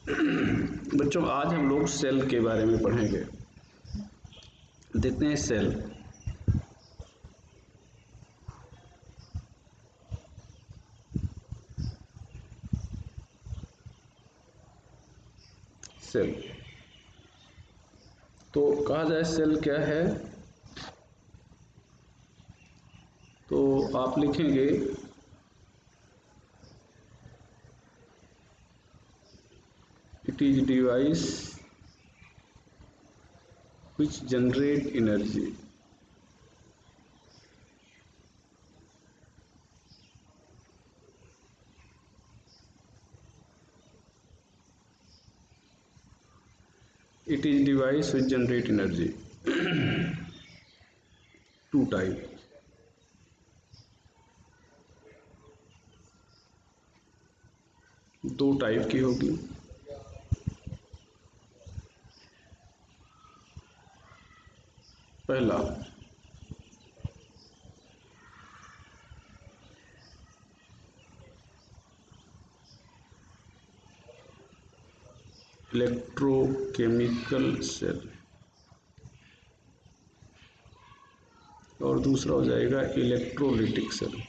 बच्चों आज हम लोग सेल के बारे में पढ़ेंगे। देखते हैं सेल। सेल तो कहा जाए सेल क्या है, तो आप लिखेंगे it is device which generate energy. It is device which generate energy. Two type. दो टाइप की होगी। पहला इलेक्ट्रोकेमिकल सेल और दूसरा हो जाएगा इलेक्ट्रोलिटिक सेल।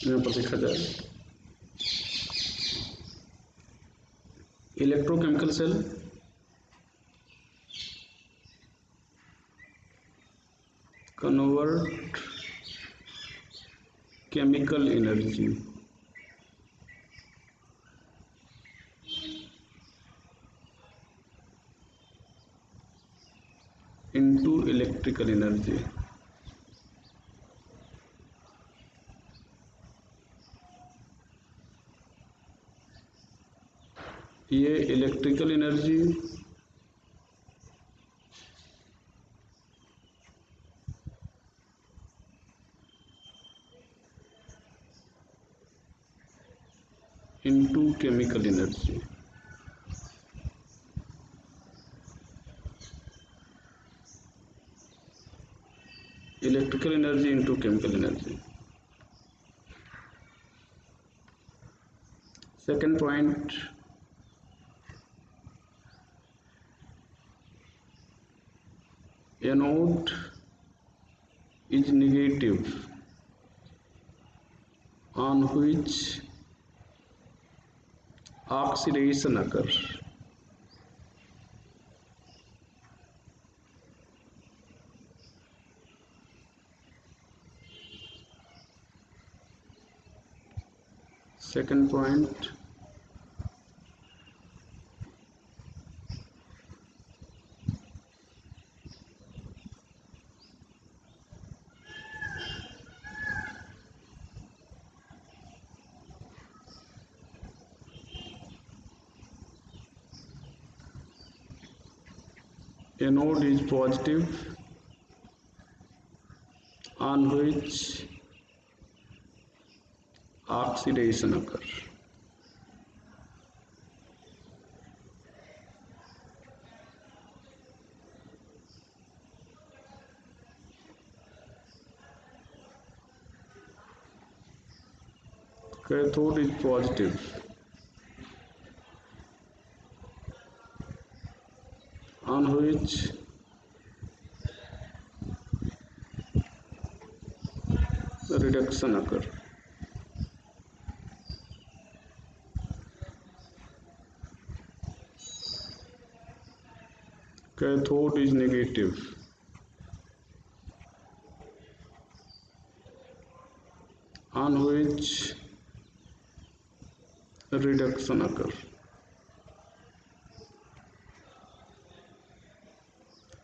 यहाँ पर देखा जाए electrochemical cell convert chemical energy into electrical energy. ये electrical energy into chemical energy. Electrical energy into chemical energy. Second point, anode is negative on which oxidation occurs. Second point, anode is positive on which oxidation occurs. Cathode is positive on which reduction occurs. Cathode is negative on which reduction occurs.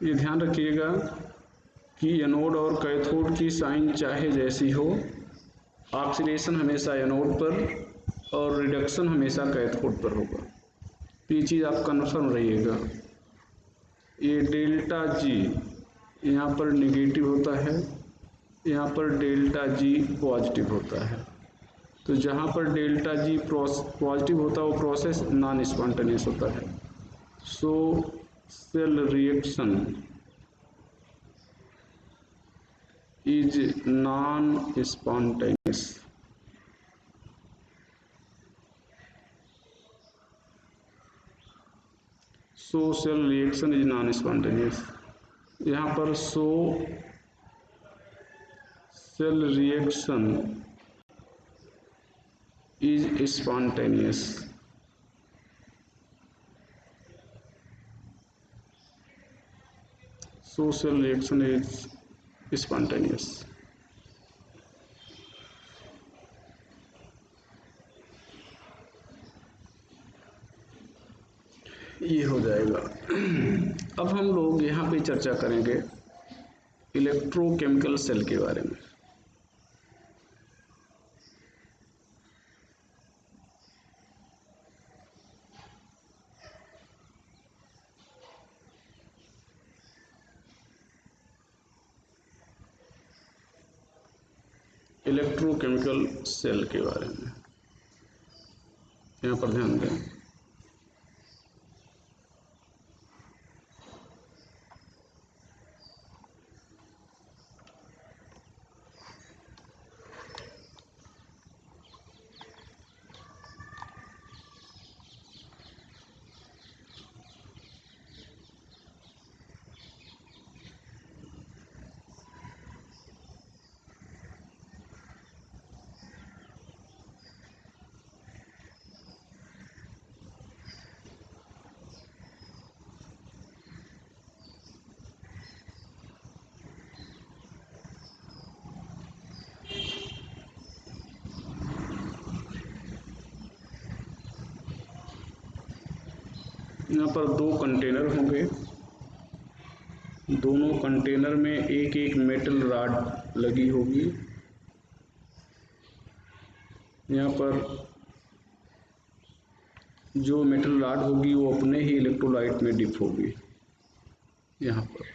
ये ध्यान रखिएगा कि anode और cathode की sign चाहे जैसी हो, oxidation हमेशा एनोड पर और रिडक्शन हमेशा कैथोड पर होगा। तो ये चीज़ आप कन्फर्म रहिएगा। ये डेल्टा जी यहाँ पर निगेटिव होता है, यहाँ पर डेल्टा जी पॉजिटिव होता है। तो जहाँ पर डेल्टा जी पॉजिटिव होता है वो प्रोसेस नॉन स्पॉन्टेनियस होता है। So cell reaction is non-spontaneous. So cell reaction is non-spontaneous. यहाँ पर so cell reaction is spontaneous. So cell reaction is spontaneous. ये हो जाएगा। अब हम लोग यहाँ पे चर्चा करेंगे इलेक्ट्रोकेमिकल सेल के बारे में। इलेक्ट्रोकेमिकल सेल के बारे में यहाँ पर ध्यान दें। यहाँ पर दो कंटेनर होंगे, दोनों कंटेनर में एक एक मेटल रॉड लगी होगी। यहाँ पर जो मेटल रॉड होगी वो अपने ही इलेक्ट्रोलाइट में डिप होगी। यहाँ पर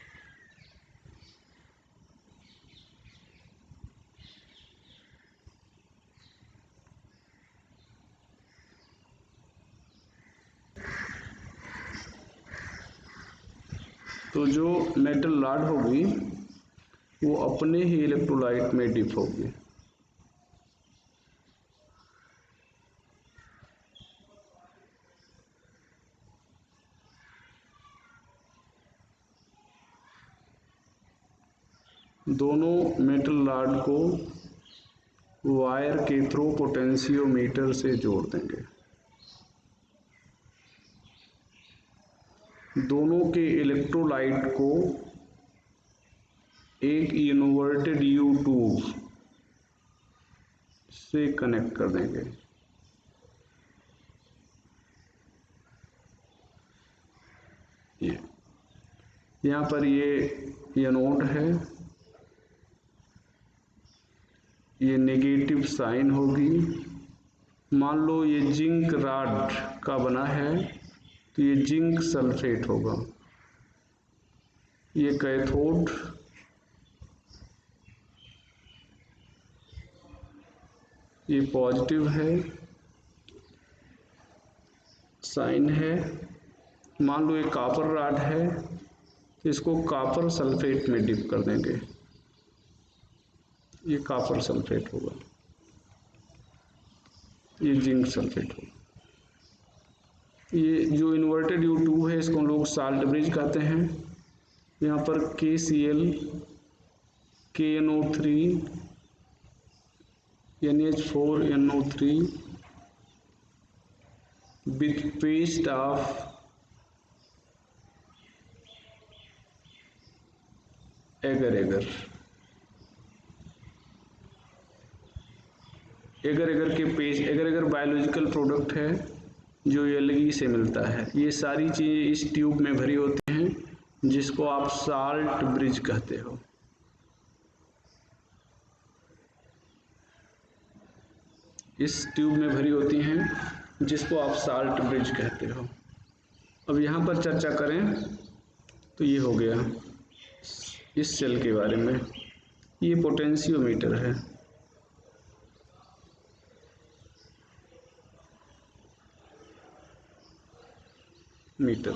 तो जो मेटल रॉड होगी वो अपने ही इलेक्ट्रोलाइट में डिप होगी। दोनों मेटल रॉड को वायर के थ्रू पोटेंशियोमीटर से जोड़ देंगे। दोनों के इलेक्ट्रोलाइट को एक इन्वर्टेड यू ट्यूब से कनेक्ट कर देंगे। यहाँ पर ये एनोड है, ये नेगेटिव साइन होगी। मान लो ये जिंक रॉड का बना है तो ये जिंक सल्फेट होगा। ये कैथोड, ये पॉजिटिव है, साइन है। मान लो ये कॉपर रॉड है तो इसको कॉपर सल्फेट में डिप कर देंगे, ये कॉपर सल्फेट होगा, ये जिंक सल्फेट होगा। ये जो इन्वर्टेड यू ट्यूब है इसको हम लोग साल्ट ब्रिज कहते हैं। यहाँ पर KCl, KNO3, NH4NO3 with paste of agar के पेस्ट। एगर बायोलॉजिकल प्रोडक्ट है जो एलगी से मिलता है। ये सारी चीज़ें इस ट्यूब में भरी होती हैं जिसको आप साल्ट ब्रिज कहते हो। इस ट्यूब में भरी होती हैं जिसको आप साल्ट ब्रिज कहते हो। अब यहाँ पर चर्चा करें तो ये हो गया इस सेल के बारे में। ये पोटेंशियोमीटर है। मीटर।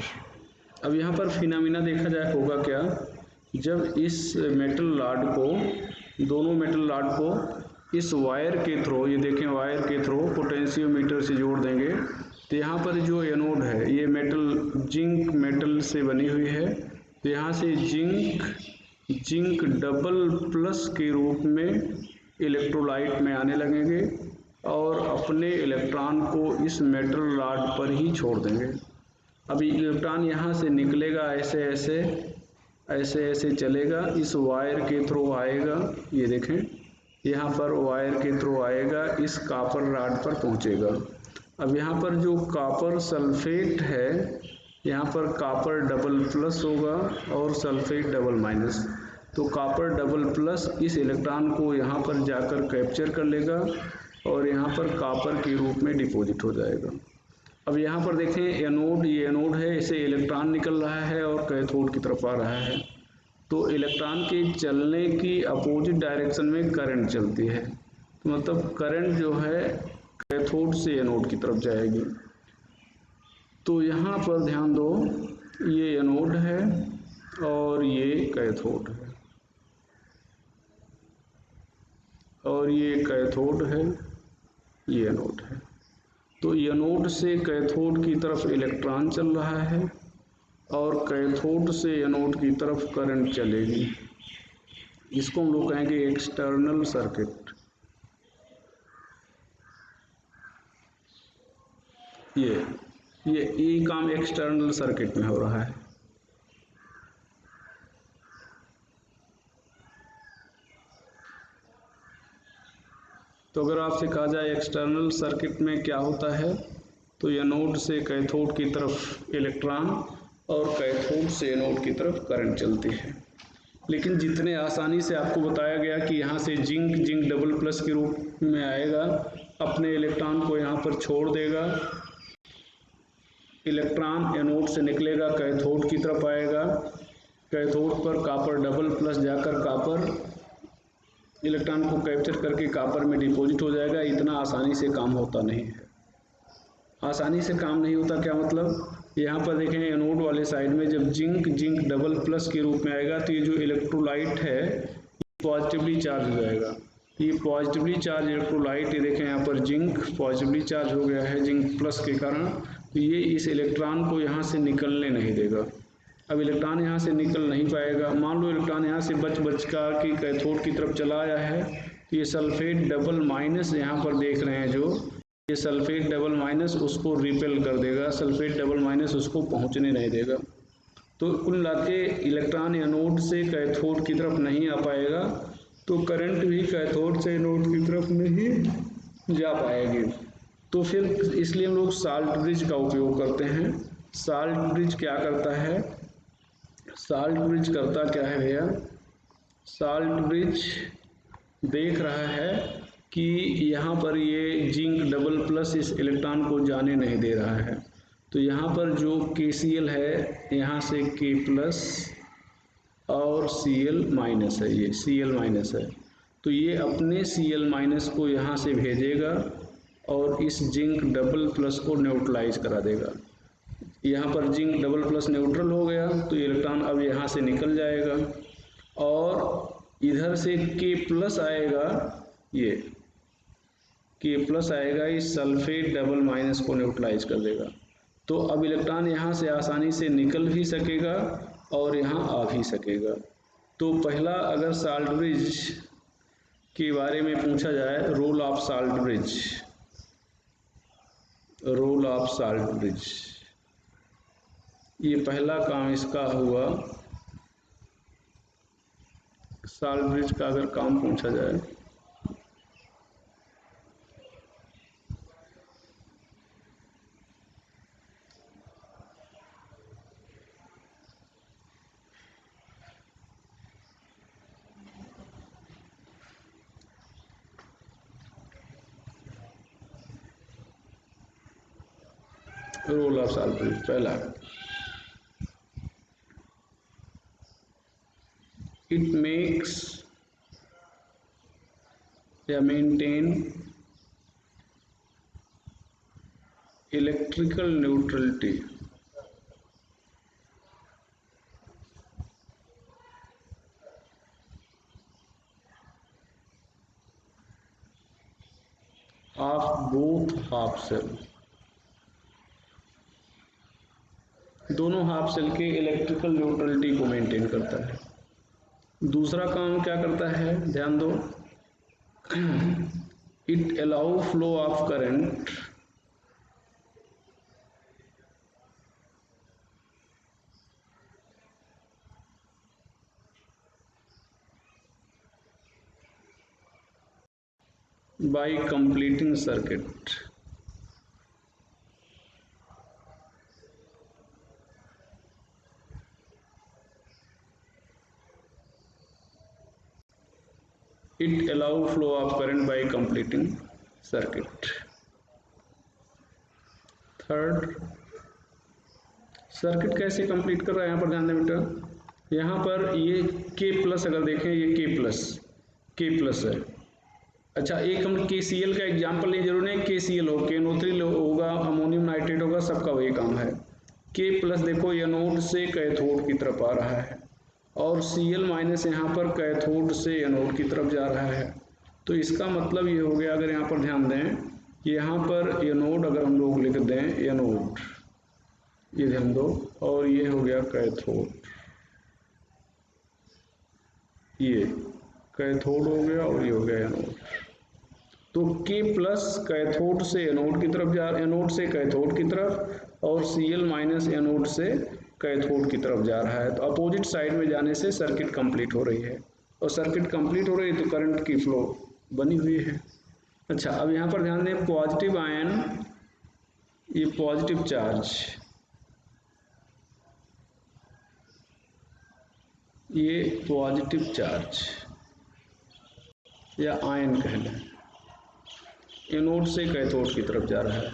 अब यहाँ पर फिनोमिना देखा जाए होगा क्या, जब इस मेटल रॉड को, दोनों मेटल रॉड को इस वायर के थ्रू, ये देखें वायर के थ्रू पोटेंशियोमीटर से जोड़ देंगे, तो यहाँ पर जो एनोड है ये मेटल, जिंक मेटल से बनी हुई है, तो यहाँ से जिंक डबल प्लस के रूप में इलेक्ट्रोलाइट में आने लगेंगे और अपने इलेक्ट्रॉन को इस मेटल रॉड पर ही छोड़ देंगे। अभी इलेक्ट्रॉन यहाँ से निकलेगा, ऐसे ऐसे ऐसे ऐसे चलेगा, इस वायर के थ्रू आएगा, ये देखें यहाँ पर वायर के थ्रू आएगा, इस कॉपर रॉड पर पहुँचेगा। अब यहाँ पर जो कॉपर सल्फेट है, यहाँ पर कॉपर डबल प्लस होगा और सल्फेट डबल माइनस, तो कॉपर डबल प्लस इस इलेक्ट्रॉन को यहाँ पर जाकर कैप्चर कर लेगा और यहाँ पर कॉपर के रूप में डिपॉजिट हो जाएगा। अब यहाँ पर देखें एनोड, ये एनोड है, इसे इलेक्ट्रॉन निकल रहा है और कैथोड की तरफ आ रहा है, तो इलेक्ट्रॉन के चलने की अपोजिट डायरेक्शन में करंट चलती है, तो मतलब करंट जो है कैथोड से एनोड की तरफ जाएगी। तो यहाँ पर ध्यान दो, ये एनोड है और ये कैथोड है, और ये कैथोड है, ये एनोड है। तो एनोड से कैथोड की तरफ इलेक्ट्रॉन चल रहा है और कैथोड से एनोड की तरफ करंट चलेगी। इसको हम लोग कहेंगे एक्सटर्नल सर्किट। ये काम एक्सटर्नल सर्किट में हो रहा है। तो अगर आपसे कहा जाए एक्सटर्नल सर्किट में क्या होता है, तो एनोड से कैथोड की तरफ इलेक्ट्रॉन और कैथोड से एनोड की तरफ करंट चलती है। लेकिन जितने आसानी से आपको बताया गया कि यहाँ से जिंक डबल प्लस के रूप में आएगा, अपने इलेक्ट्रॉन को यहाँ पर छोड़ देगा, इलेक्ट्रॉन एनोड से निकलेगा, कैथोड की तरफ आएगा, कैथोड पर कॉपर डबल प्लस जाकर कॉपर इलेक्ट्रॉन को कैप्चर करके कॉपर में डिपॉजिट हो जाएगा। इतना आसानी से काम होता नहीं है। आसानी से काम नहीं होता क्या मतलब, यहाँ पर देखें एनोड वाले साइड में जब जिंक डबल प्लस के रूप में आएगा, तो ये जो इलेक्ट्रोलाइट है पॉजिटिवली चार्ज हो जाएगा। ये पॉजिटिवली चार्ज इलेक्ट्रोलाइट, ये देखें यहाँ पर जिंक पॉजिटिवली चार्ज हो गया है जिंक प्लस के कारण, तो ये इस इलेक्ट्रॉन को यहाँ से निकलने नहीं देगा। अब इलेक्ट्रॉन यहाँ से निकल नहीं पाएगा। मान लो इलेक्ट्रॉन यहाँ से बच का कि कैथोड की तरफ चला आया है, तो ये सल्फेट डबल माइनस यहाँ पर देख रहे हैं जो, ये सल्फेट डबल माइनस उसको रिपेल कर देगा, सल्फेट डबल माइनस उसको पहुँचने नहीं देगा। तो कुल मिलाके इलेक्ट्रॉन एनोड से कैथोड की तरफ नहीं आ पाएगा, तो करंट भी कैथोड से एनोड की तरफ नहीं जा पाएगी। तो फिर इसलिए हम लोग साल्ट ब्रिज का उपयोग करते हैं। साल्ट ब्रिज क्या करता है, साल्ट ब्रिज करता क्या है भैया, साल्ट ब्रिज देख रहा है कि यहाँ पर ये जिंक डबल प्लस इस इलेक्ट्रॉन को जाने नहीं दे रहा है, तो यहाँ पर जो KCl है, यहाँ से K प्लस और Cl माइनस है, ये Cl माइनस है, तो ये अपने Cl माइनस को यहाँ से भेजेगा और इस जिंक डबल प्लस को न्यूट्रलाइज करा देगा। यहाँ पर जिंक डबल प्लस न्यूट्रल हो गया, तो इलेक्ट्रॉन अब यहाँ से निकल जाएगा और इधर से K प्लस आएगा, ये K प्लस आएगा, इस सल्फेट डबल माइनस को न्यूट्रलाइज कर देगा। तो अब इलेक्ट्रॉन यहाँ से आसानी से निकल भी सकेगा और यहाँ आ भी सकेगा। तो पहला अगर साल्ट ब्रिज के बारे में पूछा जाए, role of salt bridge, role of salt bridge, ये पहला काम इसका हुआ। साल्ट ब्रिज का अगर काम पूछा जाए, रोल ऑफ साल्ट ब्रिज पहला, इट मेक्स या maintain electrical neutrality of both half cell, दोनों हाफ सेल के इलेक्ट्रिकल न्यूट्रलिटी को मेंटेन करता है। दूसरा काम क्या करता है, ध्यान दो, it allow flow of current by completing circuit, it allow flow of current by completing circuit। Third, circuit कैसे कंप्लीट कर रहा है, यहाँ पर ध्यान दें बेटा, यहाँ पर ये के प्लस अगर देखें, ये के प्लस है। अच्छा, एक हम KCl का एग्जाम्पल लें, जरूर नहीं KCl हो, KNO3 होगा, अमोनियम नाइट्रेट होगा, सबका वही काम है। के प्लस देखो एनोड से कैथोड की तरफ आ रहा है और Cl माइनस यहाँ पर कैथोड से एनोड की तरफ जा रहा है। तो इसका मतलब ये हो गया, अगर यहाँ पर ध्यान दें, यहाँ पर एनोड अगर हम लोग लिख दें एनोड, ये ध्यान दो, और ये हो गया कैथोड, ये कैथोड हो गया और ये हो गया एनोड। तो के प्लस कैथोड से एनोड की तरफ जा, एनोड से कैथोड की तरफ, और Cl माइनस एनोड से कैथोड की तरफ जा रहा है। तो अपोजिट साइड में जाने से सर्किट कंप्लीट हो रही है, और सर्किट कंप्लीट हो रही है तो करंट की फ्लो बनी हुई है। अच्छा, अब यहाँ पर ध्यान दें, पॉजिटिव आयन, ये पॉजिटिव चार्ज, ये पॉजिटिव चार्ज या आयन कह लें, एनोड से कैथोड की तरफ जा रहा है।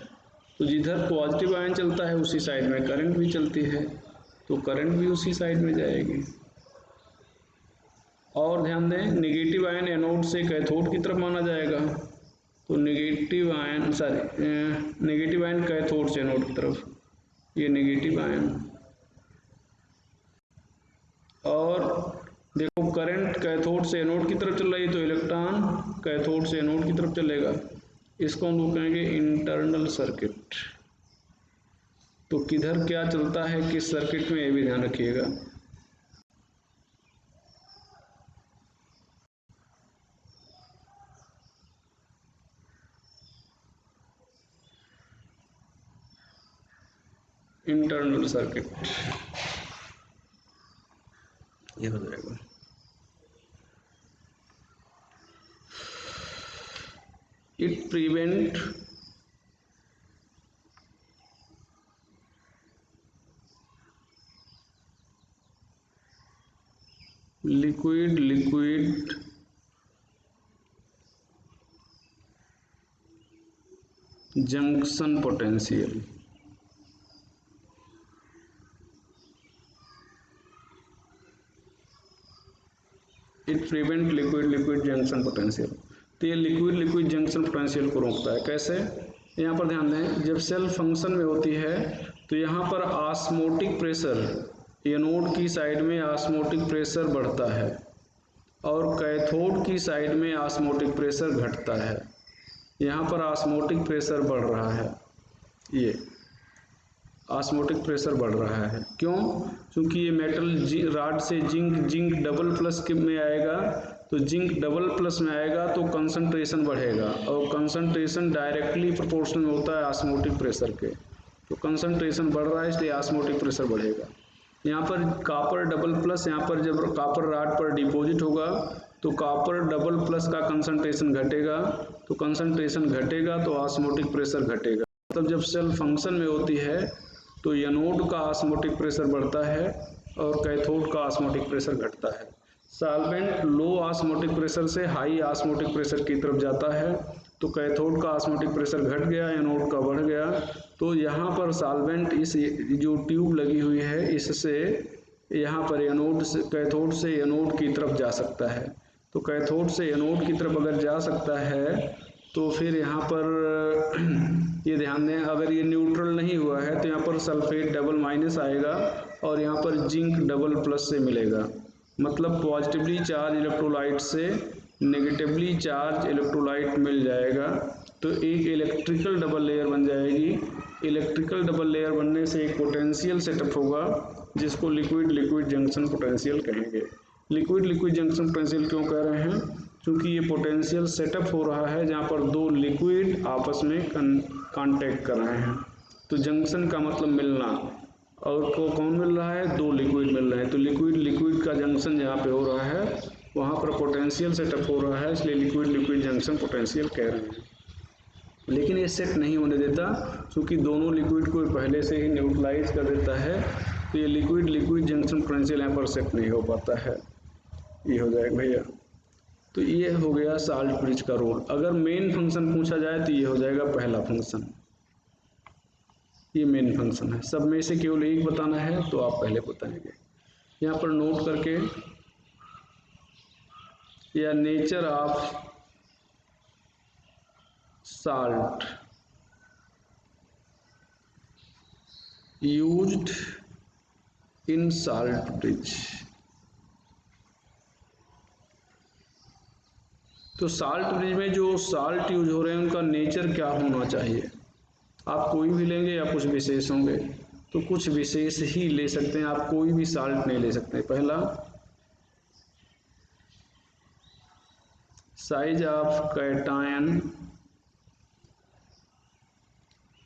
तो जिधर पॉजिटिव आयन चलता है उसी साइड में करंट भी चलती है, तो करंट भी उसी साइड में जाएगी। और ध्यान दें, नेगेटिव आयन एनोड से कैथोड की तरफ माना जाएगा, तो नेगेटिव आयन कैथोड से एनोड की तरफ, ये नेगेटिव आयन। और देखो, करंट कैथोड से एनोड की तरफ चल रही है तो इलेक्ट्रॉन कैथोड से एनोड की तरफ चलेगा। इसको हम लोग कहेंगे इंटरनल सर्किट। तो किधर क्या चलता है किस सर्किट में, ये भी ध्यान रखिएगा। इंटरनल सर्किट ये हो जाएगा। It prevent liquid junction potential, it prevent liquid junction potential. तो ये लिक्विड जंक्शन पोटेंशियल को रोकता है। कैसे, यहाँ पर ध्यान दें, जब सेल फंक्शन में होती है तो यहाँ पर ऑस्मोटिक प्रेशर, एनोड की साइड में ऑस्मोटिक प्रेशर बढ़ता है और कैथोड की साइड में ऑस्मोटिक प्रेशर घटता है। यहाँ पर ऑस्मोटिक प्रेशर बढ़ रहा है, ये ऑस्मोटिक प्रेशर बढ़ रहा है। क्यों? क्योंकि ये मेटल रॉड से जिंक डबल प्लस में आएगा, तो जिंक डबल प्लस में आएगा तो कंसंट्रेशन बढ़ेगा, और कंसंट्रेशन डायरेक्टली प्रोपोर्शनल होता है ऑस्मोटिक प्रेशर के। तो कंसंट्रेशन बढ़ रहा है इसलिए ऑस्मोटिक प्रेशर बढ़ेगा। यहाँ पर कॉपर डबल प्लस, यहाँ पर जब कॉपर रॉड पर डिपॉजिट होगा तो कॉपर डबल प्लस का कंसंट्रेशन घटेगा, तो कंसंट्रेशन घटेगा तो ऑस्मोटिक प्रेशर घटेगा। मतलब जब सेल फंक्शन में होती है तो एनोड का ऑस्मोटिक प्रेशर बढ़ता है और कैथोड का ऑस्मोटिक प्रेशर घटता है। सॉल्वेंट लो ऑस्मोटिक प्रेशर से हाई ऑस्मोटिक प्रेशर की तरफ जाता है, तो कैथोड का ऑस्मोटिक प्रेशर घट गया, एनोड का बढ़ गया। तो यहाँ पर सॉल्वेंट, इस जो ट्यूब लगी हुई है, इससे यहाँ पर एनोड से कैथोड से एनोड की तरफ जा सकता है। तो कैथोड से एनोड की तरफ अगर जा सकता है तो फिर यहाँ पर ये ध्यान दें, अगर ये न्यूट्रल नहीं हुआ है तो यहाँ पर सल्फेट डबल माइनस आएगा और यहाँ पर जिंक डबल प्लस से मिलेगा। मतलब पॉजिटिवली चार्ज इलेक्ट्रोलाइट से नेगेटिवली चार्ज इलेक्ट्रोलाइट मिल जाएगा तो एक इलेक्ट्रिकल डबल लेयर बन जाएगी। इलेक्ट्रिकल डबल लेयर बनने से एक पोटेंशियल सेटअप होगा जिसको लिक्विड लिक्विड जंक्शन पोटेंशियल कहेंगे। लिक्विड लिक्विड जंक्शन पोटेंशियल क्यों कह रहे हैं? क्योंकि ये पोटेंशियल सेटअप हो रहा है जहाँ पर दो लिक्विड आपस में कांटेक्ट कर रहे हैं। तो जंक्शन का मतलब मिलना, और को कौन मिल रहा है? दो लिक्विड मिल रहे हैं। तो लिक्विड लिक्विड का जंक्शन जहाँ पे हो रहा है वहाँ पर पोटेंशियल सेटअप हो रहा है, इसलिए लिक्विड लिक्विड जंक्शन पोटेंशियल कह रहे हैं। लेकिन ये सेट नहीं होने देता क्योंकि दोनों लिक्विड को पहले से ही न्यूट्रलाइज कर देता है, तो ये लिक्विड लिक्विड जंक्शन पोटेंशियल यहाँ पर सेट नहीं हो पाता है। ये हो जाएगा भैया। तो ये हो गया साल्ट ब्रिज का रोल। अगर मेन फंक्शन पूछा जाए तो ये हो जाएगा पहला फंक्शन, ये मेन फंक्शन है। सब में से केवल एक बताना है तो आप पहले बताएंगे। यहाँ पर नोट करके, या nature of salt used in salt bridge। तो साल्ट ब्रिज में जो साल्ट यूज हो रहे हैं उनका नेचर क्या होना चाहिए? आप कोई भी लेंगे या कुछ विशेष होंगे? तो कुछ विशेष ही ले सकते हैं, आप कोई भी साल्ट नहीं ले सकते। पहला, size of cation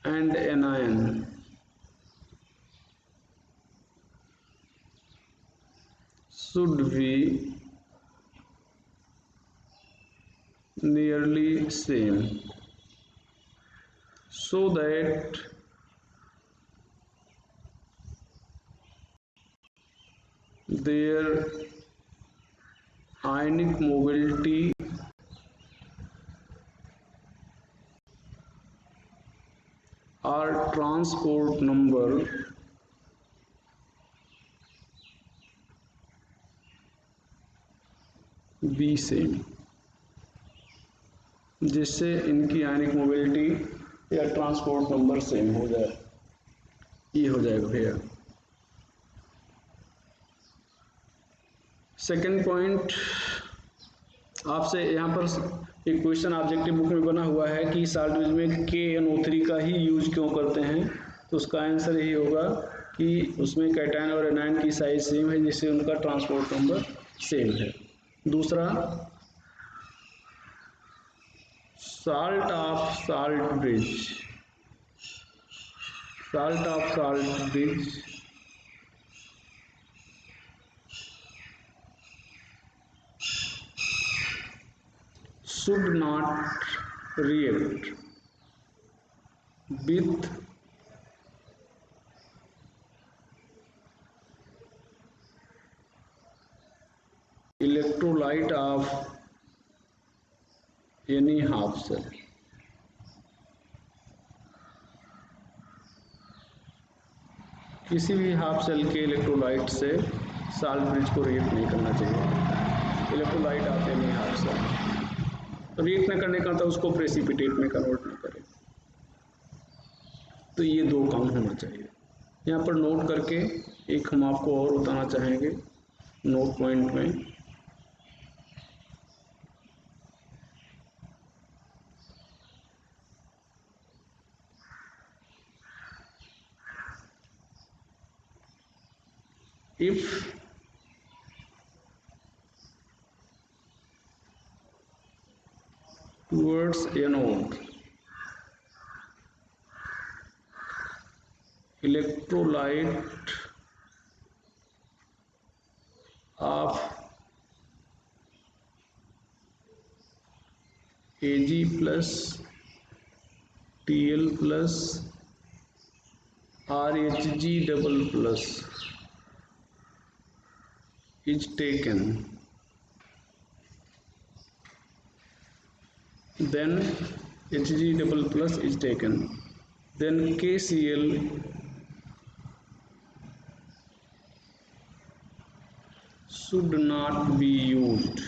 and anion should be nearly same so that their ionic mobility or transport number be same, जिससे इनकी आयनिक मोबिलिटी या ट्रांसपोर्ट नंबर सेम हो जाए। ये हो जाएगा भैया। सेकंड पॉइंट, आपसे यहाँ पर एक क्वेश्चन ऑब्जेक्टिव बुक में बना हुआ है कि साल्ट ब्रिज में KNO3 का ही यूज क्यों करते हैं? तो उसका आंसर यही होगा कि उसमें कैटायन और एनायन की साइज सेम है जिससे उनका ट्रांसपोर्ट नंबर सेम है। दूसरा, salt of salt bridge, salt of salt bridge should not react with electrolyte of any half cell। किसी भी हाफ सेल के इलेक्ट्रोलाइट से साल्ट ब्रिज को रिएक्ट नहीं करना चाहिए। इलेक्ट्रोलाइट आते नहीं हाफ सेल, रिएक्ट न करने का था उसको प्रेसिपिटेट में कन्वर्ट न करें। तो ये दो काम होना चाहिए। यहाँ पर नोट करके एक हम आपको और बताना चाहेंगे नोट पॉइंट में। If towards anode electrolyte of Ag plus Tl plus RH double plus is taken, then Hg double plus is taken, then KCl should not be used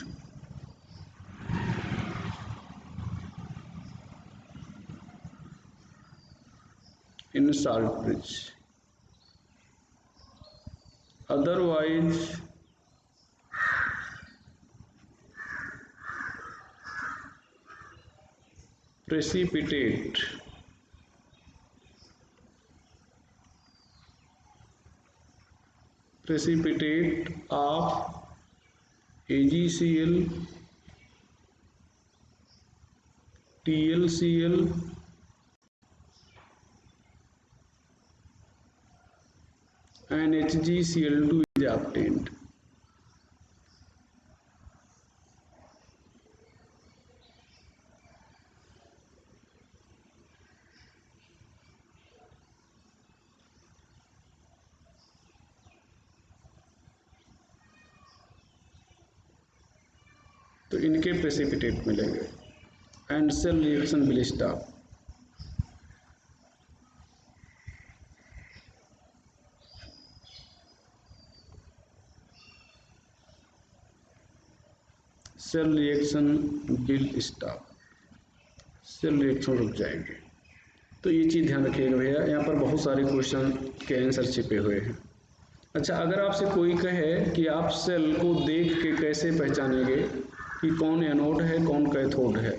in salt bridge. Otherwise, precipitate of AgCl, TlCl and HgCl2 is obtained. तो इनके precipitate मिलेंगे and cell reaction will stop. Cell reaction will stop, cell reaction रुक जाएंगे. तो ये चीज़ ध्यान रखिएगा भैया, यहाँ पर बहुत सारे क्वेश्चन के आंसर छिपे हुए हैं. अच्छा, अगर आपसे कोई कहे कि आप सेल को देख के कैसे पहचानेंगे कि कौन एनोड है कौन कैथोड है,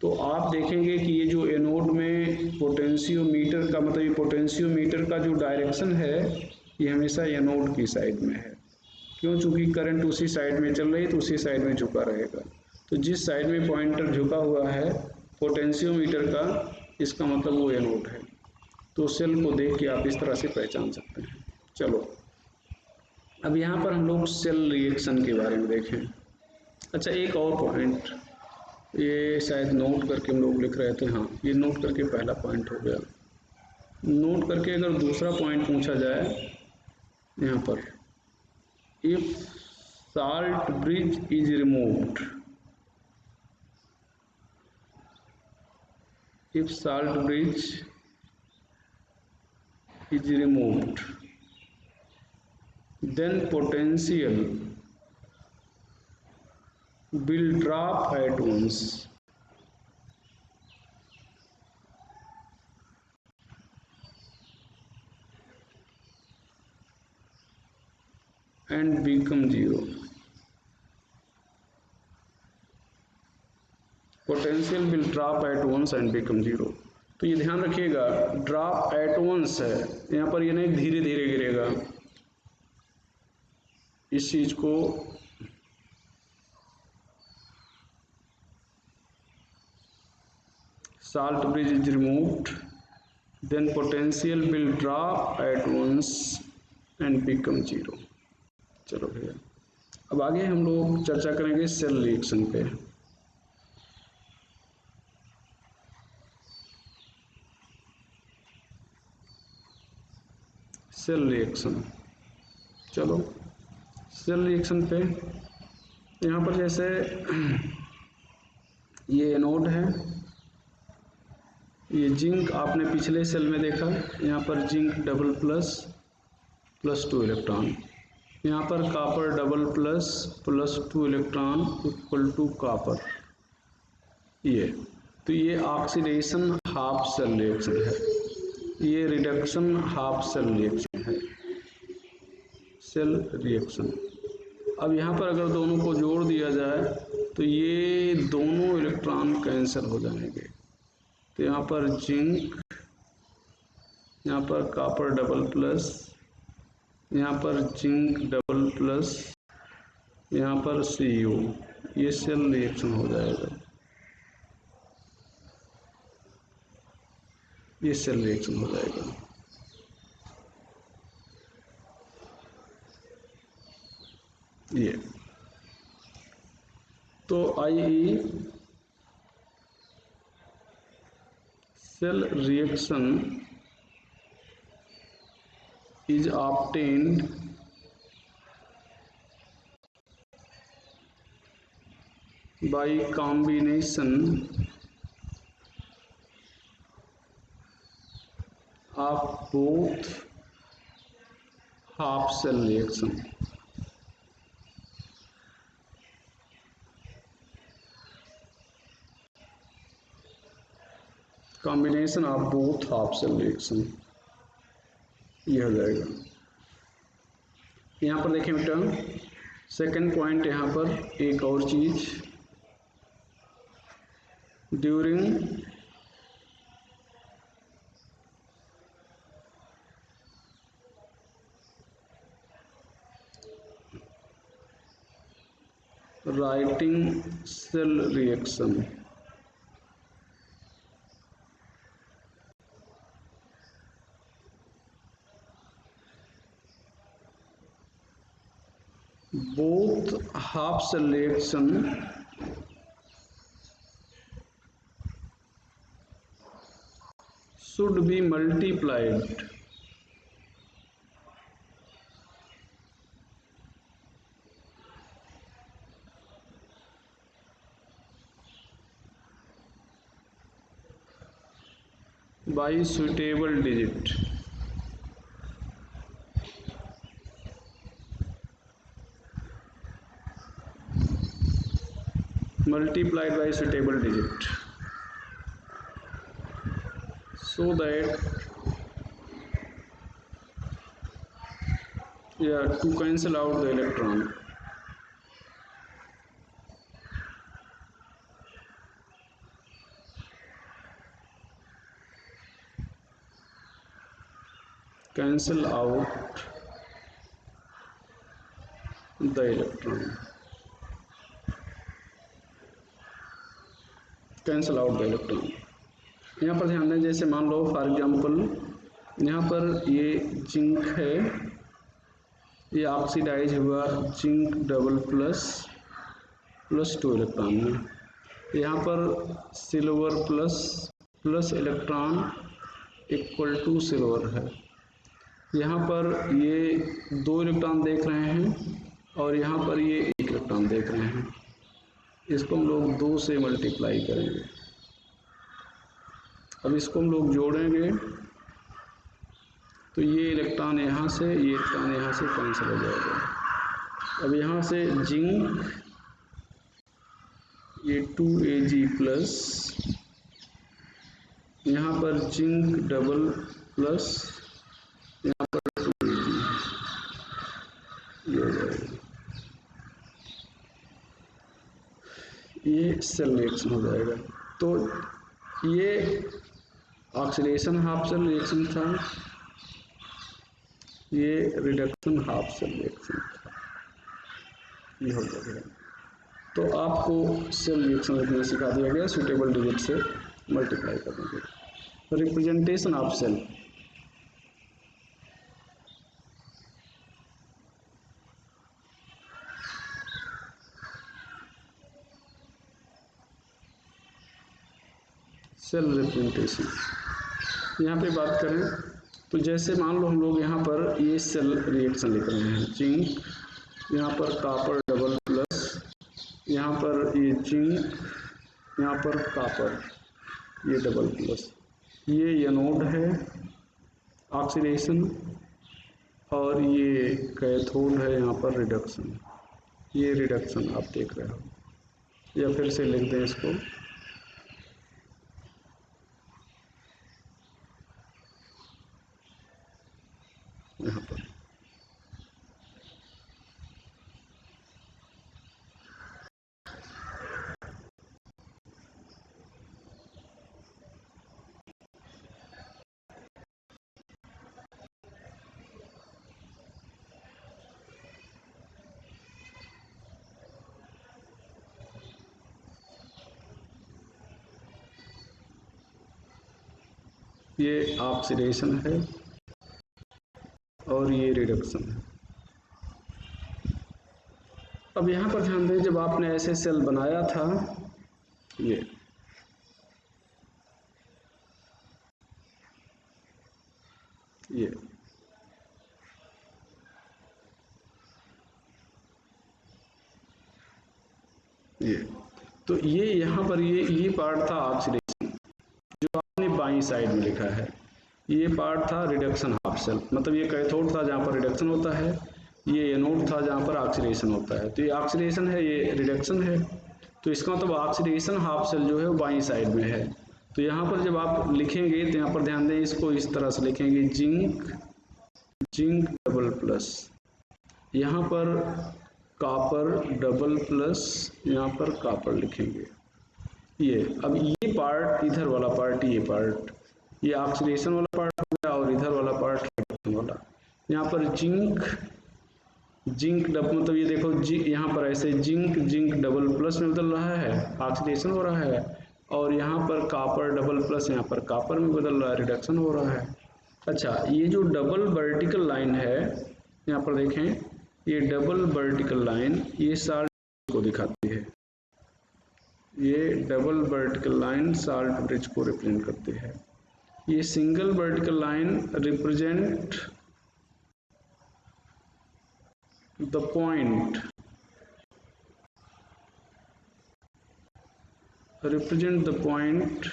तो आप देखेंगे कि ये जो एनोड में पोटेंशियोमीटर का मतलब ये पोटेंशियोमीटर का जो डायरेक्शन है ये हमेशा एनोड की साइड में है. क्यों? चूँकि करंट उसी साइड में चल रही है तो उसी साइड में झुका रहेगा. तो जिस साइड में पॉइंटर झुका हुआ है पोटेंशियोमीटर का, इसका मतलब वो एनोड है. तो सेल को देख के आप इस तरह से पहचान सकते हैं. चलो, अब यहाँ पर हम लोग सेल रिएक्शन के बारे में देखें. अच्छा, एक और पॉइंट, ये शायद नोट करके हम लोग लिख रहे थे. हाँ, ये नोट करके पहला पॉइंट हो गया. नोट करके अगर दूसरा पॉइंट पूछा जाए यहाँ पर, if salt bridge is removed, if salt bridge is removed, then potential will drop at once and become zero. Potential will drop at once and become zero. तो ये ध्यान रखिएगा, ड्रॉप एट वंस है, यहाँ पर ये नहीं धीरे धीरे गिरेगा. इस चीज को salt bridge is removed, then potential will drop at once and become zero. चलो भैया, अब आगे हम लोग चर्चा करेंगे सेल रिएक्शन पे. सेल रिएक्शन, चलो सेल रिएक्शन पे यहाँ पर जैसे ये एनोड है, ये जिंक आपने पिछले सेल में देखा, यहाँ पर zinc double plus plus 2 electron, यहाँ पर copper double plus plus 2 electron equal to copper. ये तो ये ऑक्सीडेशन हाफ सेल रिएक्शन है, ये रिडक्शन हाफ सेल रिएक्शन है, सेल रिएक्शन. अब यहाँ पर अगर दोनों को जोड़ दिया जाए तो ये दोनों इलेक्ट्रॉन कैंसिल हो जाएंगे. तो यहाँ पर जिंक, यहाँ पर कॉपर डबल प्लस, यहाँ पर जिंक डबल प्लस, यहाँ पर Cu, ये सेल रिएक्शन हो जाएगा, ये सेल रिएक्शन हो जाएगा. ये तो आई cell reaction is obtained by combination of both half cell reaction. Combination of both half cell reaction, ये हो जाएगा। यहाँ पर देखें बेटा, सेकंड पॉइंट यहाँ पर एक और चीज, during writing cell reaction, both half cell reaction should be multiplied by suitable digit, multiplied by suitable digit, so that to cancel out the electron. Cancel out the electron, cancel out the electron. यहाँ पर ध्यान दें, जैसे मान लो for example यहाँ पर ये zinc है, ये ऑक्सीडाइज हुआ जिंक डबल प्लस 2 इलेक्ट्रॉन में, यहाँ पर silver plus electron equal to silver है, यहाँ पर ये 2 इलेक्ट्रॉन देख रहे हैं और यहाँ पर ये 1 इलेक्ट्रॉन देख रहे हैं, इसको हम लोग 2 से मल्टीप्लाई करेंगे। अब इसको हम लोग जोड़ेंगे तो ये इलेक्ट्रॉन यहाँ से, ये इलेक्ट्रॉन यहाँ से कैंसिल हो जाएगा। अब यहाँ से जिंक ये 2Ag प्लस, यहाँ पर जिंक डबल प्लस, यहाँ पर 2Ag, ये हो जाएगा, ये सेल रिएक्शन हो जाएगा। तो ये ऑक्सीडेशन हाफ सेल रिएक्शन था, ये रिडक्शन हाफ सेल रिएक्शन था, ये हो जाएगा। तो आपको सेल रिएक्शन लिखना सिखा दिया गया, सुटेबल डिजिट से मल्टीप्लाई करने के। Representation of cell, cell representation यहाँ पे बात करें तो जैसे मान लो हम लोग यहाँ पर ये सेल रिएक्शन लिख रहे हैं, जिंक, यहाँ पर कॉपर डबल प्लस, यहाँ पर ये जिंक, यहाँ पर कॉपर ये डबल प्लस, ये एनोड है ऑक्सीडेशन, और ये कैथोड है यहाँ पर रिडक्शन, ये रिडक्शन आप देख रहे हो। या फिर से लिख दें इसको, यहाँ पर ये ऑक्सीडेशन है और ये रिडक्शन है। अब यहाँ पर ध्यान दें, जब आपने ऐसे सेल बनाया था, ये तो ये यहाँ पर ये पार्ट था ऑक्सीडेशन जो आपने बाईं साइड में लिखा है, ये पार्ट था रिडक्शन हाफ सेल, मतलब ये कैथोड था जहाँ पर रिडक्शन होता है, ये एनोड था जहाँ पर ऑक्सीडेशन होता है। तो ये ऑक्सीडेशन है, ये रिडक्शन है, तो इसका मतलब ऑक्सीडेशन हाफ सेल जो है वो बाईं साइड में है, तो यहाँ पर जब आप लिखेंगे तो यहाँ पर ध्यान दें, इसको इस तरह से लिखेंगे जिंक जिंक डबल प्लस, यहाँ पर कॉपर डबल प्लस, यहाँ पर कॉपर लिखेंगे। ये अब ये पार्ट, इधर वाला पार्ट, ये पार्ट, ये ऑक्सीडेशन वाला पार्ट हो गया और इधर वाला पार्ट रिडक्शन वाला। यहाँ पर जिंक जिंक डबल, मतलब ये देखो यहाँ पर ऐसे जिंक जिंक डबल प्लस में बदल रहा है, ऑक्सीडेशन हो रहा है, और यहाँ पर कॉपर डबल प्लस, यहाँ पर कॉपर में बदल रहा है, रिडक्शन हो रहा है। अच्छा, ये जो डबल वर्टिकल लाइन है, यहाँ पर देखें, ये डबल वर्टिकल लाइन ये साल्ट को दिखाती है, ये double vertical line salt bridge को रिप्रेजेंट करती है। ये single vertical line represent the point, represent the point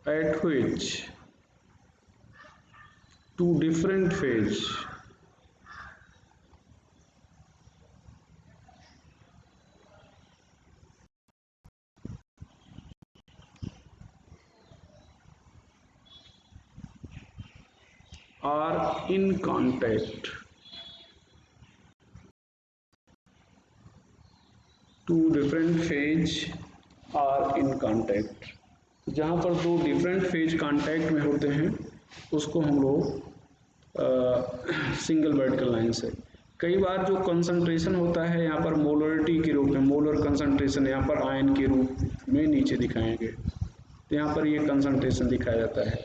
at which two different phase are in contact, two different phase are in contact। जहाँ पर दो डिफरेंट फेज कांटेक्ट में होते हैं उसको हम लोग सिंगल वर्टिकल लाइन से। कई बार जो कंसंट्रेशन होता है यहाँ पर मोलरिटी के रूप में, मोलर कंसंट्रेशन यहाँ पर आयन के रूप में नीचे दिखाएंगे, तो यहाँ पर ये कंसंट्रेशन दिखाया जाता है।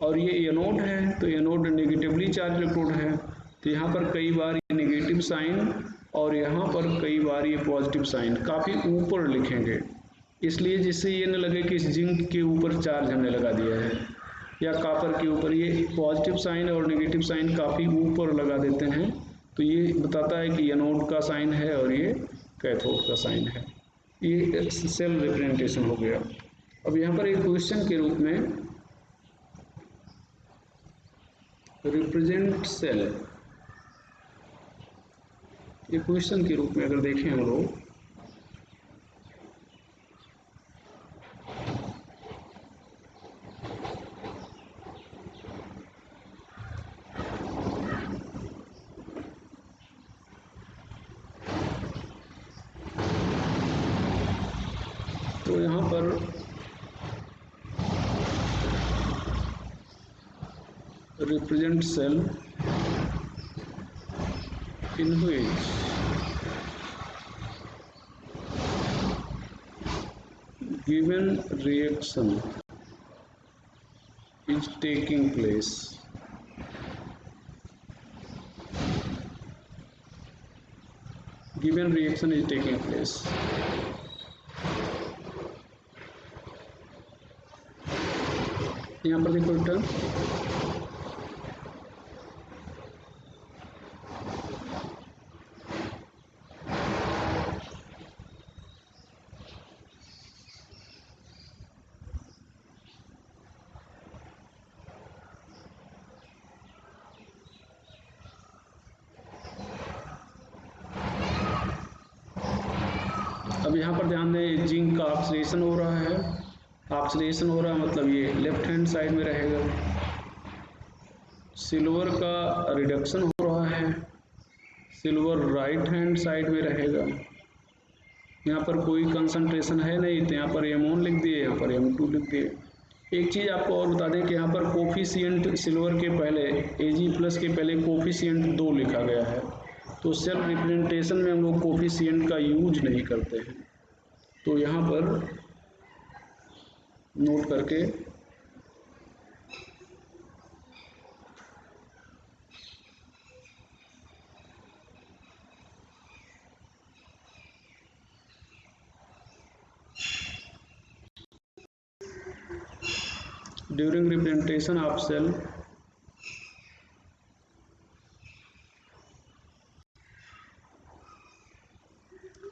और ये एनोड है, तो एनोड नेगेटिवली चार्ज इलेक्ट्रोड है, तो यहाँ पर कई बार ये नेगेटिव साइन और यहाँ पर कई बार ये पॉजिटिव साइन काफ़ी ऊपर लिखेंगे, इसलिए जिससे ये न लगे कि इस जिंक के ऊपर चार्ज हमने लगा दिया है या कॉपर के ऊपर। ये पॉजिटिव साइन और नेगेटिव साइन काफ़ी ऊपर लगा देते हैं, तो ये बताता है कि एनोड का साइन है और ये कैथोड का साइन है। ये सेल रिप्रेजेंटेशन हो गया। अब यहाँ पर एक क्वेश्चन के रूप में रिप्रेजेंट सेल, ये क्वेश्चन के रूप में अगर देखें हम लोग, तो यहाँ पर represent cell in which given reaction is taking place, given reaction is taking place, यहाँ पर देखो टर्म, अब यहाँ पर ध्यान दें, जिंक का ऑक्सीडेशन हो रहा है, ऑक्सीडेशन हो रहा है मतलब ये लेफ्ट हैंड साइड में रहेगा। सिल्वर का रिडक्शन हो रहा है, सिल्वर राइट हैंड साइड में रहेगा। यहाँ पर कोई कंसंट्रेशन है नहीं, तो यहाँ पर M1 लिख दिए, यहाँ पर M2 लिख दिए। एक चीज़ आपको और बता दें कि यहाँ पर कोफिशिएंट सिल्वर के पहले Ag+ के पहले कोफिशिएंट 2 लिखा गया है, तो सेल रिप्रेजेंटेशन में हम लोग कोफिशिएंट का यूज नहीं करते हैं, तो यहाँ पर नोट करके during representation of cell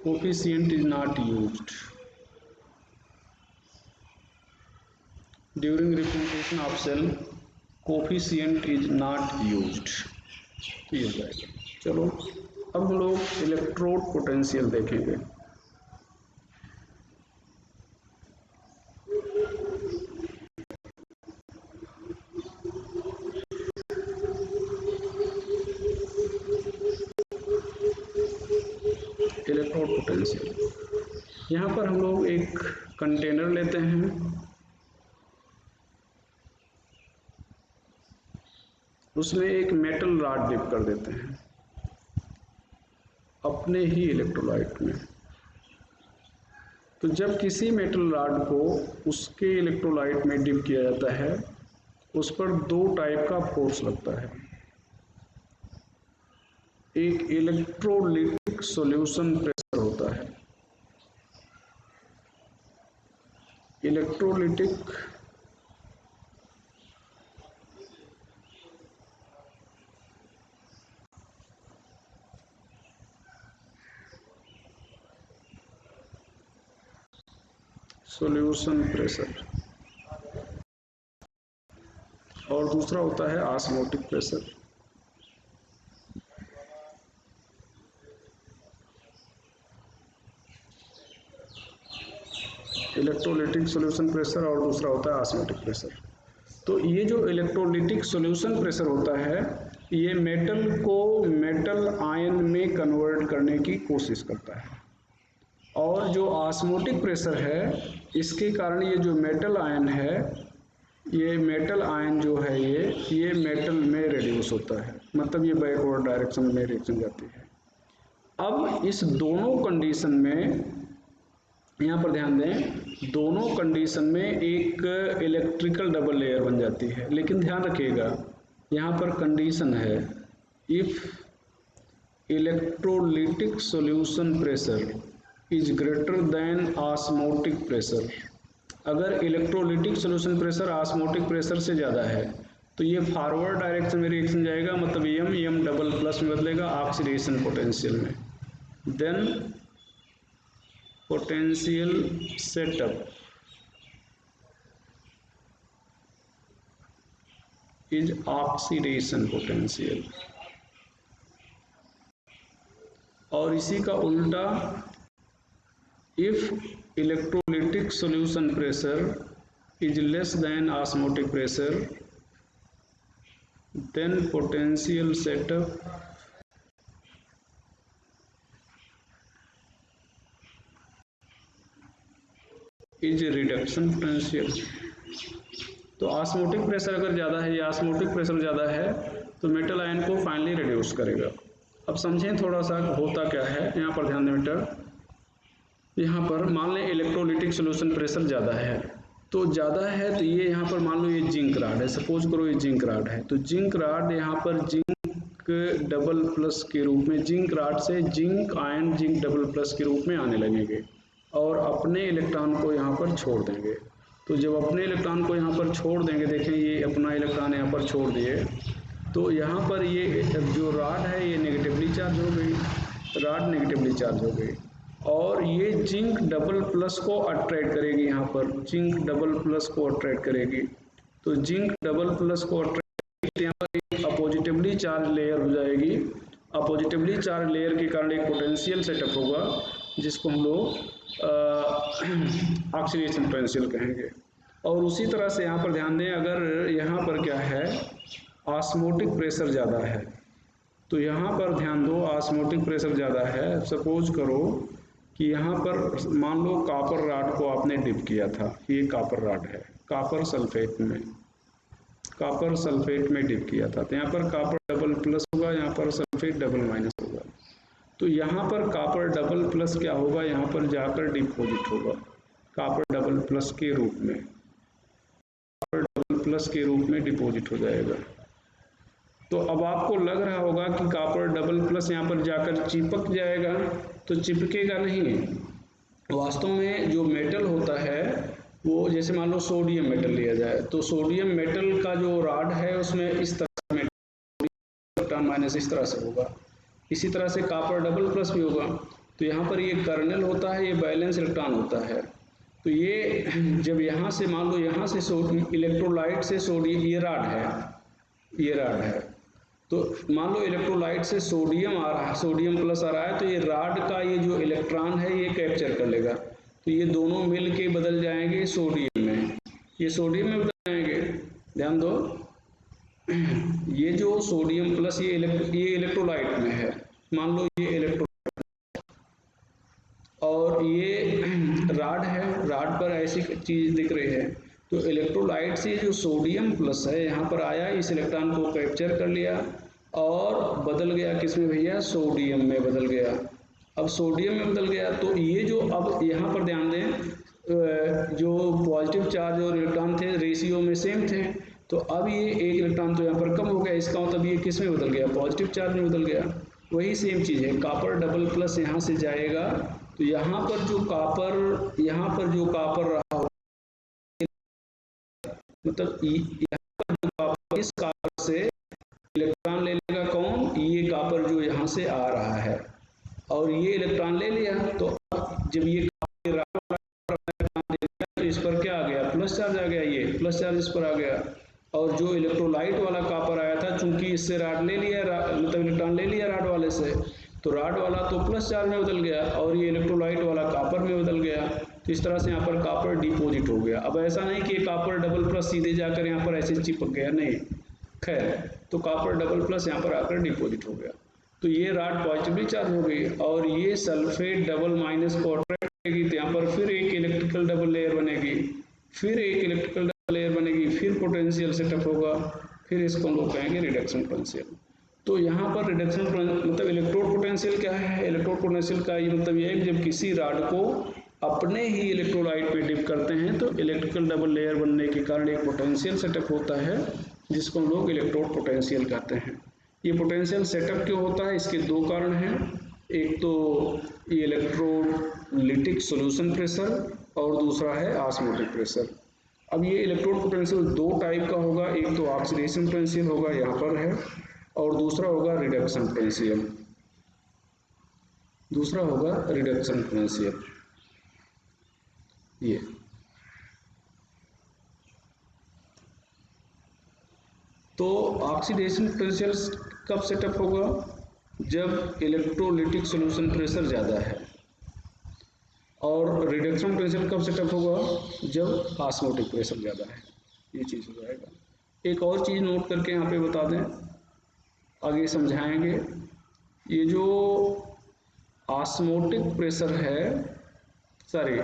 coefficient is not used, during representation of cell coefficient is not used, ये हो जाएगा। चलो अब हम लोग इलेक्ट्रोड पोटेंशियल देखेंगे। इलेक्ट्रोड पोटेंशियल, यहाँ पर हम लोग एक कंटेनर लेते हैं, उसमें एक मेटल रॉड डिप कर देते हैं अपने ही इलेक्ट्रोलाइट में। तो जब किसी मेटल रॉड को उसके इलेक्ट्रोलाइट में डिप किया जाता है, उस पर दो टाइप का फोर्स लगता है। एक इलेक्ट्रोलिटिक सॉल्यूशन प्रेशर होता है, इलेक्ट्रोलिटिक सॉल्यूशन प्रेशर, और दूसरा होता है osmotic pressure. Electrolytic solution pressure और दूसरा होता है ऑस्मोटिक प्रेशर। तो ये जो इलेक्ट्रोलिटिक सॉल्यूशन प्रेशर होता है, ये मेटल को मेटल आयन में कन्वर्ट करने की कोशिश करता है, और जो ऑस्मोटिक प्रेशर है, इसके कारण ये जो मेटल आयन है, ये मेटल आयन जो है ये मेटल में रिड्यूस होता है, मतलब ये बैकवर्ड डायरेक्शन में रिएक्शन जाती है। अब इस दोनों कंडीशन में, यहाँ पर ध्यान दें, दोनों कंडीशन में एक इलेक्ट्रिकल डबल लेयर बन जाती है। लेकिन ध्यान रखिएगा, यहाँ पर कंडीशन है, if electrolytic solution pressure is greater than osmotic pressure. अगर electrolytic solution pressure osmotic pressure से ज़्यादा है, तो ये फॉरवर्ड डायरेक्शन में रिएक्शन जाएगा, मतलब एम डबल प्लस में बदलेगा ऑक्सीडेशन पोटेंशियल में। Then potential setup is oxidation potential, और इसी का उल्टा, if electrolytic solution pressure is less than osmotic pressure, then potential setup is reduction potential. तो ऑस्मोटिक प्रेशर अगर ज़्यादा है या ऑस्मोटिक प्रेशर ज़्यादा है, तो मेटल आयन को फाइनली रिड्यूस करेगा। अब समझें थोड़ा सा होता क्या है, यहाँ पर ध्यान दें बेटा। यहाँ पर मान लें इलेक्ट्रोलिटिक सॉल्यूशन प्रेशर ज़्यादा है, तो ज़्यादा है तो ये यहाँ पर मान लो ये जिंक रॉड है, सपोज करो ये जिंक रॉड है, तो जिंक रॉड यहाँ पर जिंक डबल प्लस के रूप में, जिंक रॉड से zinc ion zinc double plus के रूप में आने लगेंगे और अपने इलेक्ट्रॉन को यहाँ पर छोड़ देंगे। तो जब अपने इलेक्ट्रॉन को यहाँ पर छोड़ देंगे, देखें ये अपना इलेक्ट्रॉन यहाँ पर छोड़ दिए, तो यहाँ पर ये जो रॉड है ये नेगेटिवली चार्ज हो गई, रॉड नेगेटिवली चार्ज हो गई, और ये जिंक डबल प्लस को अट्रैक्ट करेगी, यहाँ पर जिंक डबल प्लस को अट्रैक्ट करेगी। तो जिंक डबल प्लस को अट्रैक्ट, यहाँ पर एक अपोजिटिवली चार्ज लेयर हो जाएगी। अपोजिटिवली चार्ज लेयर के कारण एक पोटेंशियल सेटअप होगा, जिसको हम लोग ऑक्सीडेशन पोटेंशियल कहेंगे। और उसी तरह से यहाँ पर ध्यान दें, अगर यहाँ पर क्या है, ऑस्मोटिक प्रेशर ज़्यादा है, तो यहाँ पर ध्यान दो, ऑस्मोटिक प्रेशर ज़्यादा है। सपोज करो कि यहाँ पर मान लो कॉपर रॉड को आपने डिप किया था, ये कॉपर रॉड है, कॉपर सल्फेट में, कॉपर सल्फेट में डिप किया था, तो यहाँ पर कॉपर डबल प्लस होगा, यहाँ पर सल्फेट डबल माइनस होगा। तो यहाँ पर कॉपर डबल प्लस क्या होगा, यहाँ पर जाकर डिपोजिट होगा कॉपर डबल प्लस के रूप में, कॉपर डबल प्लस के रूप में डिपोजिट हो जाएगा। तो अब आपको लग रहा होगा कि कॉपर डबल प्लस यहाँ पर जाकर चिपक जाएगा, तो चिपकेगा नहीं। वास्तव में जो मेटल होता है वो, जैसे मान लो सोडियम मेटल लिया जाए, तो सोडियम मेटल का जो रॉड है उसमें इस तरह से इलेक्ट्रॉन माइनस इस तरह से होगा, इसी तरह से कॉपर डबल प्लस भी होगा। तो यहाँ पर ये कर्नल होता है, ये बैलेंस इलेक्ट्रॉन होता है। तो ये जब यहाँ से मान लो यहाँ से इलेक्ट्रोलाइट से सोडियम, ये रॉड है, ये रॉड है, तो मान लो इलेक्ट्रोलाइट से सोडियम आ रहा है, सोडियम प्लस आ रहा है, तो ये राड का ये जो इलेक्ट्रॉन है ये कैप्चर कर लेगा, तो ये दोनों मिल के बदल जाएंगे सोडियम में, ये सोडियम में बदल जाएंगे। ध्यान दो, ये जो सोडियम प्लस ये इलेक्ट्रोलाइट में है, मान लो ये इलेक्ट्रो, और ये राड है, राड पर ऐसी चीज दिख रही है, तो इलेक्ट्रोलाइट से जो सोडियम प्लस है यहाँ पर आया, इस इलेक्ट्रॉन को कैप्चर कर लिया और बदल गया किसमें भैया, सोडियम में बदल गया। अब सोडियम में बदल गया तो ये जो, अब यहाँ पर ध्यान दें, जो पॉजिटिव चार्ज और इलेक्ट्रॉन थे रेशियो में सेम थे, तो अब ये एक इलेक्ट्रॉन तो यहाँ पर कम हो गया, इसका मतलब ये किस में बदल गया, पॉजिटिव चार्ज में बदल गया। वही सेम चीज़ है, कॉपर डबल प्लस यहाँ से जाएगा, तो यहाँ पर जो कॉपर, यहाँ पर जो कॉपर रहा हो, मतलब यहाँ पर जो कॉपर, इस कॉपर से इलेक्ट्रॉन ले लेगा कौन, ये कॉपर जो यहाँ से आ रहा है, और ये इलेक्ट्रॉन ले लिया, तो जब ये तो इस पर क्या आ गया, प्लस चार्ज आ गया, ये प्लस चार्ज इस पर आ गया। और जो इलेक्ट्रोलाइट वाला कॉपर आया था, चूंकि इससे राड ले लिया, मतलब इलेक्ट्रॉन ले लिया राड वाले से, तो राड वाला तो प्लस चार्ज में बदल गया और ये इलेक्ट्रोलाइट वाला कॉपर में बदल गया। तो इस तरह से यहाँ पर कॉपर डिपॉजिट हो गया। अब ऐसा नहीं कि कॉपर डबल प्लस सीधे जाकर यहाँ पर ऐसे चिपक गया, नहीं, खैर, तो कॉपर डबल प्लस यहाँ पर आकर डिपॉजिट हो गया, तो ये राड पॉजिटिवली चार्ज हो गई। और ये सल्फेट डबल माइनस को अट्रैक्ट करेगी, तो यहाँ पर फिर एक इलेक्ट्रिकल डबल लेयर बनेगी, फिर एक इलेक्ट्रिकल डबल लेयर बनेगी, फिर पोटेंशियल सेटअप होगा, फिर इसको हम लोग कहेंगे रिडक्शन पोटेंशियल। तो यहाँ पर रिडक्शन मतलब इलेक्ट्रोड पोटेंशियल क्या है, इलेक्ट्रोड पोटेंशियल का ये मतलब ये है कि जब किसी राड को अपने ही इलेक्ट्रोलाइट पे डिप करते हैं, तो इलेक्ट्रिकल डबल लेयर बनने के कारण एक पोटेंशियल सेटअप होता है, जिसको हम लोग इलेक्ट्रोड पोटेंशियल कहते हैं। ये पोटेंशियल सेटअप क्यों होता है, इसके दो कारण हैं, एक तो ये इलेक्ट्रोलिटिक सॉल्यूशन प्रेशर और दूसरा है ऑस्मोटिक प्रेशर। अब ये इलेक्ट्रोड पोटेंशियल दो टाइप का होगा, एक तो ऑक्सीडेशन पोटेंशियल होगा, यहाँ पर है, और दूसरा होगा रिडक्शन पोटेंशियल, दूसरा होगा रिडक्शन पोटेंशियल। ये तो ऑक्सीडेशन पोटेंशियल कब सेटअप होगा, जब इलेक्ट्रोलिटिक सॉल्यूशन प्रेशर ज़्यादा है, और रिडक्शन पोटेंशियल कब सेटअप होगा, जब ऑस्मोटिक प्रेशर ज़्यादा है। ये चीज़ हो जाएगा। एक और चीज़ नोट करके यहाँ पे बता दें, आगे समझाएंगे। ये जो ऑस्मोटिक प्रेशर है, सॉरी,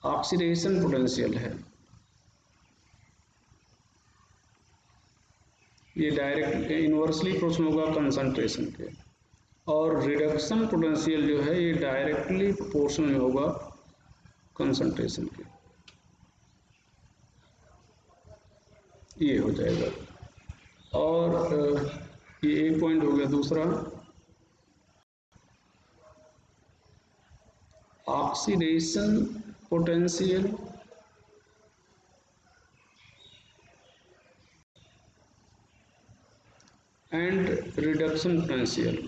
ऑक्सीडेशन पोटेंशियल है, ये डायरेक्ट इन्वर्सली प्रोपोर्शनल होगा कंसंट्रेशन के, और रिडक्शन पोटेंशियल जो है ये डायरेक्टली प्रोपोर्शनल में होगा कंसंट्रेशन के। ये हो जाएगा। और ये एक पॉइंट हो गया। दूसरा, oxidation potential and reduction potential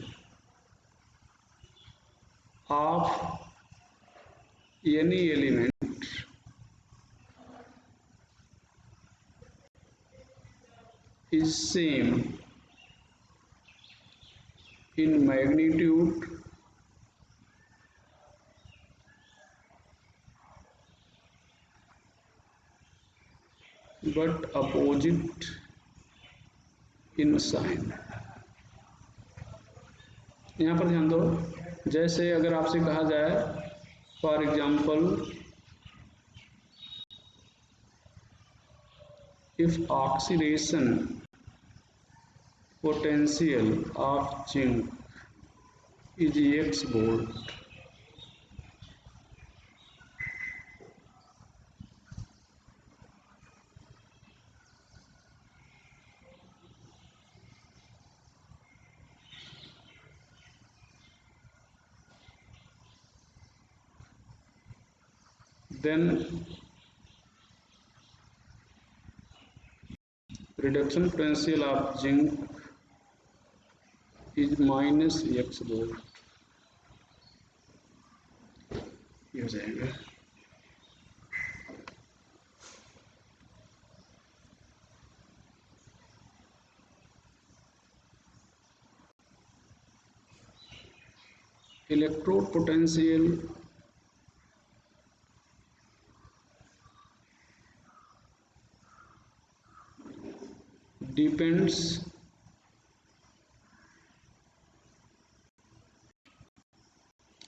of any element is same in magnitude but opposite in sign। यहाँ पर ध्यान दो, जैसे अगर आपसे कहा जाए for example, if oxidation potential of zinc is X volt, then reduction potential of zinc is minus X volt। ये हो जाएगा। Electrode potential depends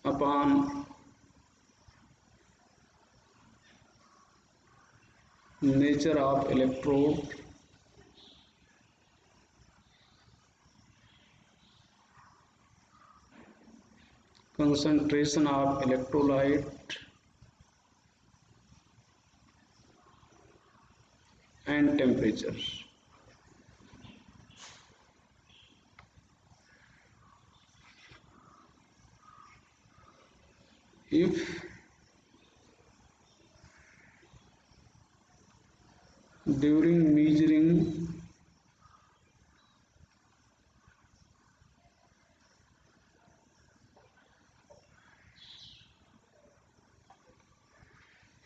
upon nature of electrode concentration of electrolyte and temperature. If during measuring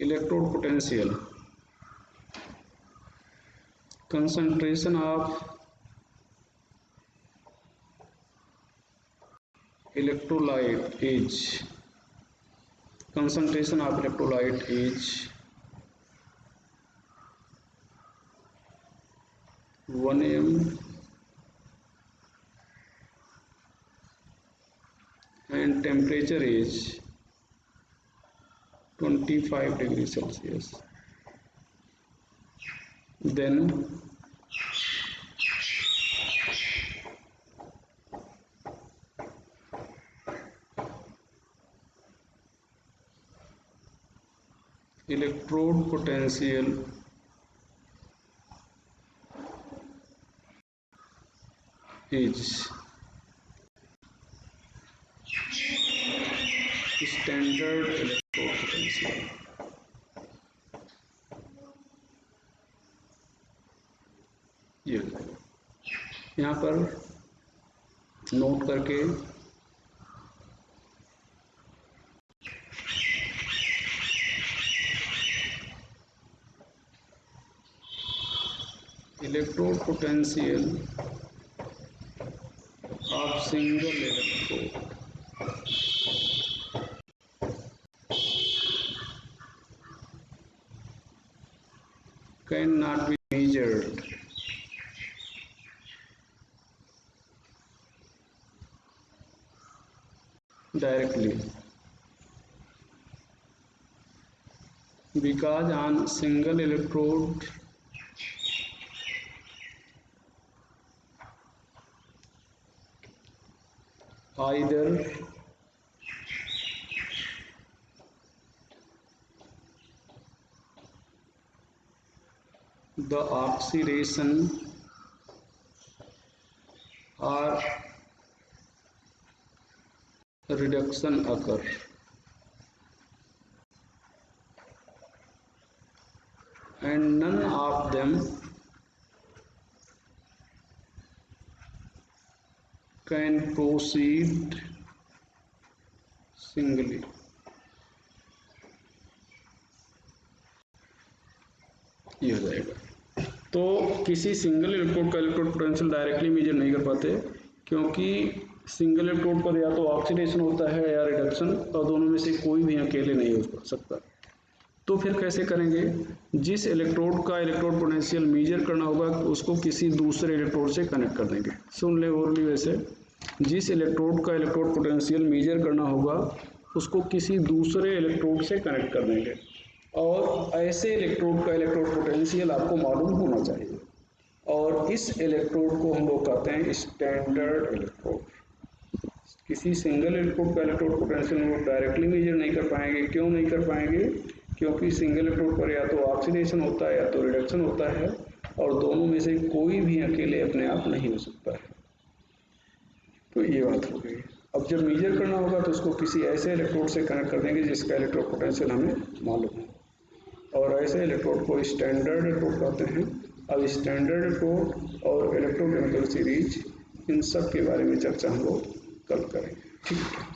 electrode potential, concentration of electrolyte is 1 m and temperature is 25 degrees Celsius, then electrode potential is standard electrode potential. ये यहाँ पर note करके electrode potential of single electrode cannot be measured directly because on single electrode either the oxidation or reduction occur, and none of them can proceed singly. ये हो जाएगा। तो किसी single electrode का इलेक्ट्रोड पोटेंशियल डायरेक्टली मेजर नहीं कर पाते क्योंकि सिंगल इलेक्ट्रोड पर या तो ऑक्सीडेशन होता है या रिडक्शन, और दोनों में से कोई भी अकेले नहीं हो सकता। तो फिर कैसे करेंगे? जिस इलेक्ट्रोड का इलेक्ट्रोड पोटेंशियल मेजर करना होगा उसको किसी दूसरे इलेक्ट्रोड से कनेक्ट कर देंगे। सुन ले ओरली वैसे, जिस इलेक्ट्रोड का इलेक्ट्रोड पोटेंशियल मेजर करना होगा उसको किसी दूसरे इलेक्ट्रोड से कनेक्ट कर देंगे, और ऐसे इलेक्ट्रोड का इलेक्ट्रोड पोटेंशियल आपको मालूम होना चाहिए, और इस इलेक्ट्रोड को हम लोग कहते हैं स्टैंडर्ड इलेक्ट्रोड। किसी सिंगल इलेक्ट्रोड का इलेक्ट्रोड पोटेंशियल हम लोग डायरेक्टली मेजर नहीं कर पाएंगे। क्यों नहीं कर पाएंगे? क्योंकि सिंगल इलेक्ट्रोड पर या तो ऑक्सीडेशन होता है या तो रिडक्शन होता है, और दोनों में से कोई भी अकेले अपने आप नहीं हो सकता है। तो ये बात हो गई। अब जब मेजर करना होगा तो उसको किसी ऐसे इलेक्ट्रोड से कनेक्ट कर देंगे जिसका इलेक्ट्रोड पोटेंशियल हमें मालूम है, और ऐसे इलेक्ट्रोड को स्टैंडर्ड इलेक्ट्रोड कहते हैं। अब स्टैंडर्ड इलेक्ट्रोड और इलेक्ट्रोकेमिकल सीरीज, इन सब के बारे में चर्चा हम लोग कल करेंगे। ठीक है।